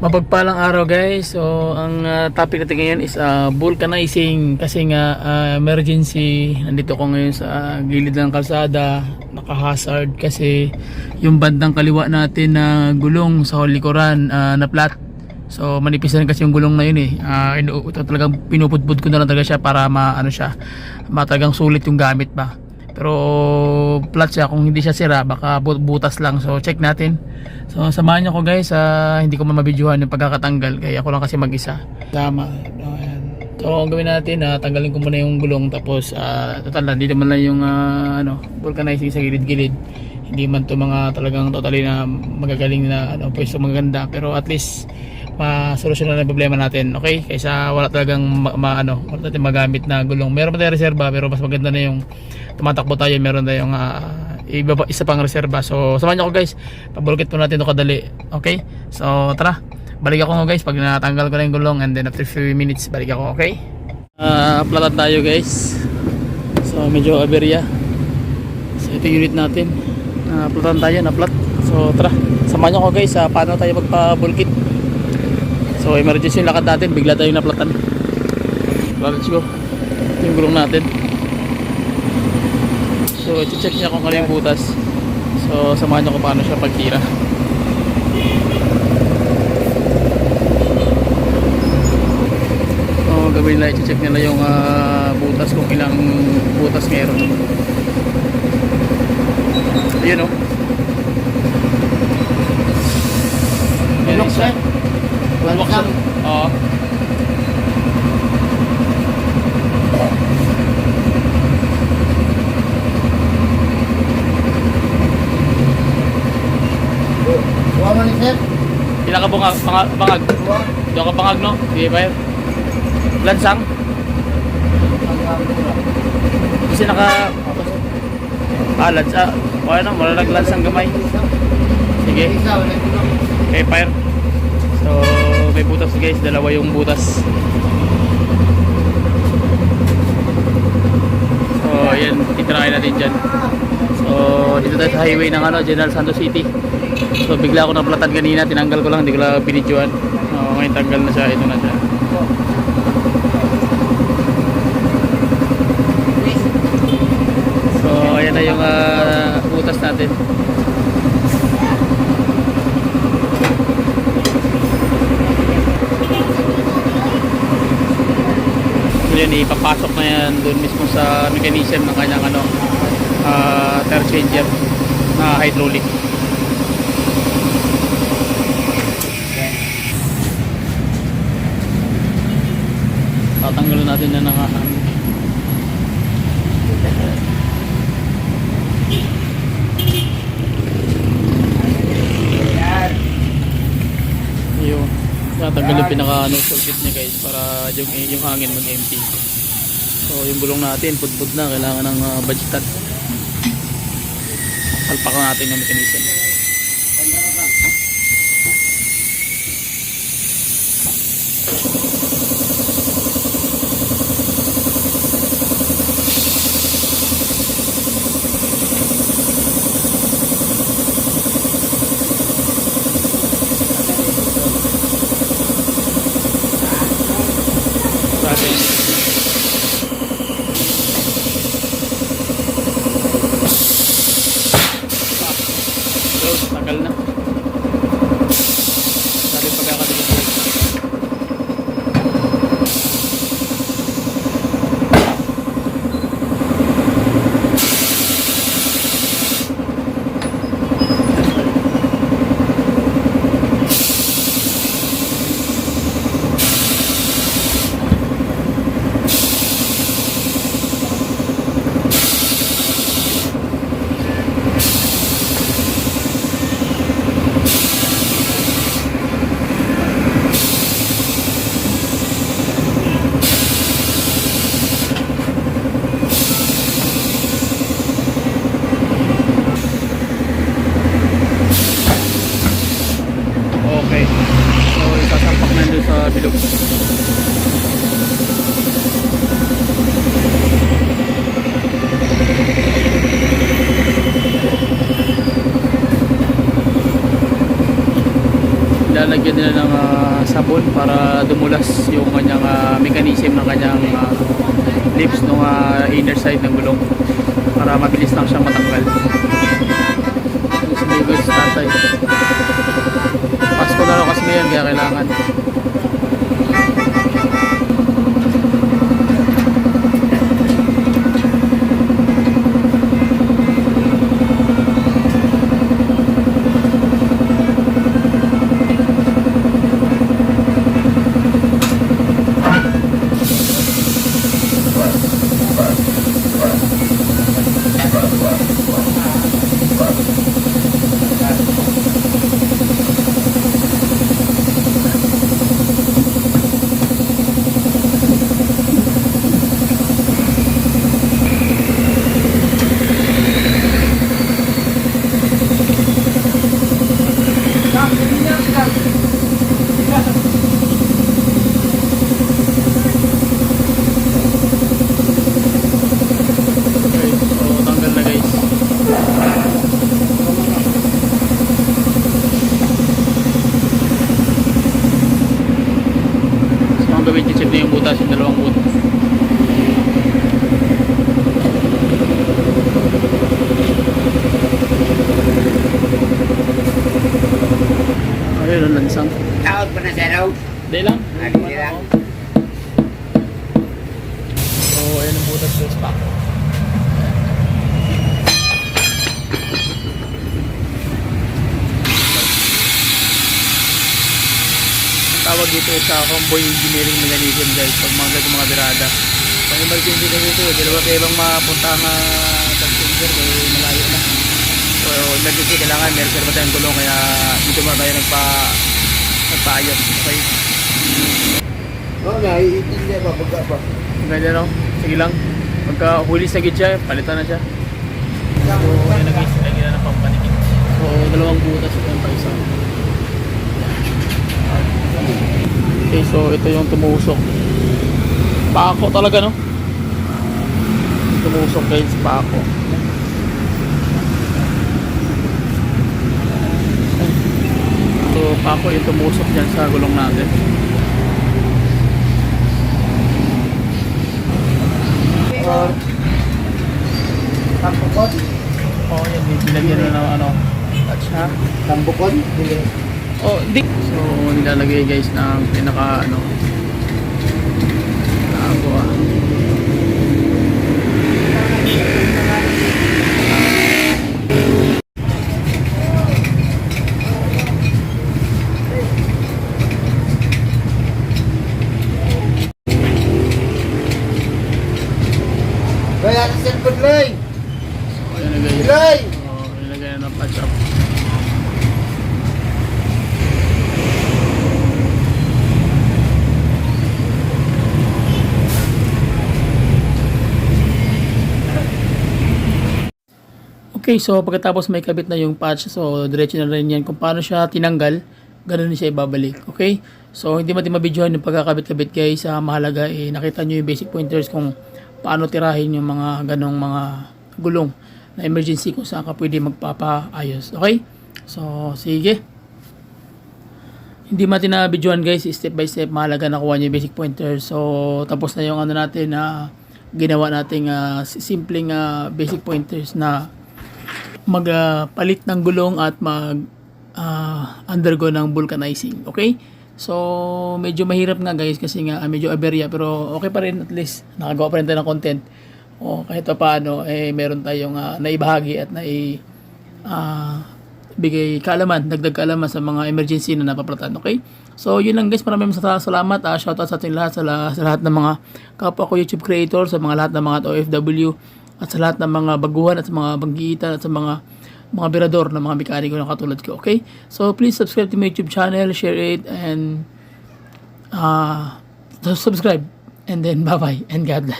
Mapagpalang araw guys. So ang topic natin ngayon is vulcanizing kasi nga emergency. Nandito ko ngayon sa gilid ng kalsada, naka-hazard kasi yung bandang kaliwa natin na gulong sa likuran na flat. So manipis na rin kasi yung gulong na yun eh. Talagang pinupudpud ko na lang talaga siya para maano siya, talagang sulit yung gamit ba. Pero flat siya, kung hindi siya sira baka butas lang. So check natin. So samahan niyo ko guys, hindi ko mabidyohan yung pagkakatanggal kaya ako lang kasi mag-isa. Tama. Ayan. So ang gawin natin, tanggalin ko muna yung gulong tapos total dito man lang yung vulcanizing sa gilid-gilid. Hindi man to mga talagang totally na magagaling na pwesto maganda, pero at least ma-solusyonan na yung problema natin, okay? Kaysa wala talagang wala natin magamit na gulong. Meron pa tayong reserba pero mas maganda na yung tumatakbo tayo, meron tayong isa pang reserba. So samahan niyo ako guys, pabulkit po natin ito kadali, okay? So tara, balik ako guys pag natanggal ko na yung gulong, and then after few minutes balik ako, okay? Platan tayo guys. So medyo aberya. So ito yung unit natin, platan tayo, na flat. So tara, samahan niyo ako guys, paano tayo magpabulkit. So emergency yung lakad natin, bigla tayong naplatan. Let's go. Ito yung gulong natin. So check niya kung ano yung butas. So samahan niyo kung paano siya pagtira. So gawin nila, check nila yung butas, kung ilang butas meron. Ayun o. Ayun isa. Walwak. Oo. Waman ni sir? Ilang ka bangag? Doon ka bangag no? Sige ba yun? Lansang? Kasi naka... okay na, wala naglansang gamay. Sige. Okay, fire. So may butas guys, dalawa yung butas. So ayan, titirahin natin dyan. So dito tayo sa highway ng General Santos City. So bigla ako naplatan kanina, tinanggal ko lang, hindi ko lang binidyoan. Ngayon tanggal na siya, ito na siya. So ayan na yung butas natin. Yan, ipapasok na yan doon mismo sa mechanism ng kanyang tire changer na hydraulic. Tatanggalin natin na nakahang. Yun, tatanggal yung pinaka circuit niya guys para yung hangin mag-empty. So yung gulong natin pudpud na, kailangan ng budgetan. Salpakan natin yung mechanism. Tagal na. Sabi pagkakadikit. bilog. nilagyan nila ng sabon para dumulas yung kanyang mechanism ng kanyang lips ng inner side ng gulong para mabilis lang siyang matanggal. Sumigo sa tatay. Pasko na lang kasi ngayon kaya kailangan. Check na yung butas, yung dalawang butas. Ayun, ang lansang. Tawag pa na siya raw. Hindi lang. Hindi lang. So, ayun ang butas sa stock. Tawag dito sa convoy engineering mechanism guys pag mga birada. Pag emergency kasi ito, dalawa kayo bang mapuntang passenger kaya malayo na. So emergency kailangan meron sila tayong gulong kaya dito muna tayo nagpaayos. Okay? Oo, naiintindi ba? Baga ba? Ganyan no? Sige lang. Pagka huli sa git siya, palitan na siya. So ayun na guys, lagyan na ng pampanikit. So dalawang butas ito yung paisa. Okay, so ito yung tumusok. Pako talaga, no? Tumusok guys, pako. So, pako yung tumusok dyan sa gulong natin. Tambukon? Oh, yan, nilagyan na ng touch ha. Tambukon? Dili. Oh, di. So, nilalagay guys ng pinaka Kaya sa cellphone lay! So, ayan na guys. Lay! So, nilagay na ng patch up. Okay, so pagkatapos may kabit na yung patch, so diretso na rin yan kung paano siya tinanggal, ganun siya ibabalik. Okay? So hindi natin mabidyohan yung pagkakabit-kabit guys. Mahalaga nakita nyo yung basic pointers kung paano tirahin yung mga ganong mga gulong na emergency kung saan ka pwede magpapaayos. Okay? So sige. Hindi natin na bidyohan guys, step by step mahalaga nakuha nyo yung basic pointers. So tapos na yung natin na ginawa nating simpleng basic pointers na magpalit ng gulong at undergo ng vulcanizing. Okay? So, medyo mahirap nga guys kasi nga medyo aberya pero okay pa rin, at least nakagawa pa rin tayo ng content. O kahit pa paano, meron tayong naibahagi at bigay kaalaman, dagdag kaalaman sa mga emergency na napaplatan. Okay? So, yun lang guys. Maraming salamat. Shoutout sa ating lahat, sa lahat ng mga kapwa ko YouTube creator, sa mga lahat ng mga OFW, at sa lahat ng mga baguhan at sa mga banggitan at sa mga birador na mga mekaniko na katulad ko. Okay? So, please subscribe to my YouTube channel, share it, and subscribe. And then, bye-bye, and God bless.